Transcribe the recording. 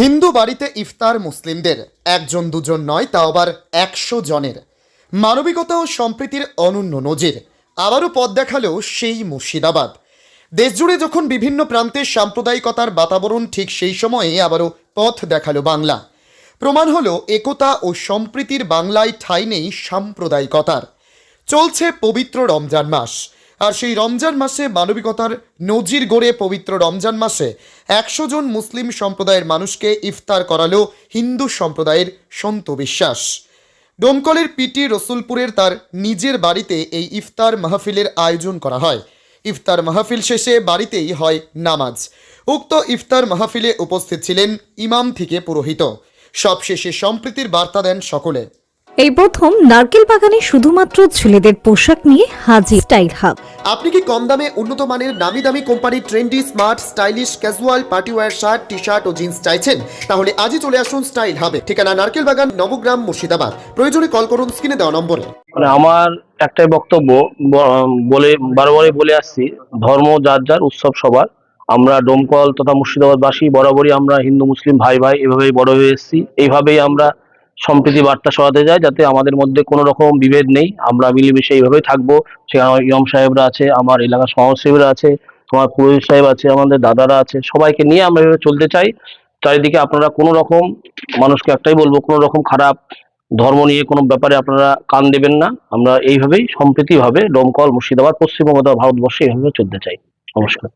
হিন্দু বাড়িতে ইফতার মুসলিমদের একজন দুজন নয়, তা আবার 100 জনের। মানবিকতা ও সম্প্রীতির অনন্য নজির আবারও পথ দেখালো সেই মুর্শিদাবাদ। দেশজুড়ে যখন বিভিন্ন প্রান্তে সাম্প্রদায়িকতার বাতাবরণ, ঠিক সেই সময়ে আবারও পথ দেখালো বাংলা। প্রমাণ হলো একতা ও সম্প্রীতির বাংলায় ঠাঁই নেই সাম্প্রদায়িকতার। চলছে পবিত্র রমজান মাস, আর সেই রমজান মাসে মানবিকতার নজির গড়ে পবিত্র রমজান মাসে 100 জন মুসলিম সম্প্রদায়ের মানুষকে ইফতার করালো হিন্দু সম্প্রদায়ের সন্ত বিশ্বাস। ডোমকলের পিটি রসুলপুরের তার নিজের বাড়িতে এই ইফতার মাহফিলের আয়োজন করা হয়। ইফতার মাহফিল শেষে বাড়িতেই হয় নামাজ। উক্ত ইফতার মাহফিলে উপস্থিত ছিলেন ইমাম থেকে পুরোহিত। সবশেষে সম্প্রীতির বার্তা দেন সকলে। এই প্রথম নারকেল বাগানে শুধুমাত্র ছেলেদের পোশাক নিয়ে হাজির স্টাইল হাব। আপনি কি কম দামে উন্নত মানের নামি দামি কোম্পানির trendy, smart, stylish, casual, partywear shirt, T shirt ও জিন্স চাইছেন? তাহলে আজই চলে আসুন স্টাইল হাবে। ঠিকানা নারকেল বাগান, নবগ্রাম, মুর্শিদাবাদ। প্রয়োজনে কল করুন স্ক্রিনে দেওয়া নম্বরে। আমার একটাই বক্তব্য, বলে বারবারই বলে আসছি, ধর্ম যার যার, উৎসব সবার। আমরা ডোমকল তথা মুর্শিদাবাদবাসী বরাবরই আমরা হিন্দু মুসলিম ভাই ভাই এভাবেই বড় হয়ে এসেছি। এইভাবেই আমরা সম্প্রীতি বার্তা ছড়াতে যাই, যাতে আমাদের মধ্যে কোনো রকম বিভেদ নেই, আমরা মিলেমিশে এইভাবেই থাকবো। সেখানে ইমাম সাহেবরা আছে, আমার এলাকার সমাজসেবীরা আছে, তোমার পুরোহিত সাহেব আছে, আমাদের দাদারা আছে, সবাইকে নিয়ে আমরা এভাবে চলতে চাই। চারিদিকে আপনারা কোনো রকম, মানুষকে একটাই বলবো, কোনো রকম খারাপ ধর্ম নিয়ে কোনো ব্যাপারে আপনারা কান দেবেন না। আমরা এইভাবেই সম্প্রীতিভাবে ডোমকল, মুর্শিদাবাদ, পশ্চিমবঙ্গ, ভারতবর্ষে এইভাবে চলতে চাই। নমস্কার।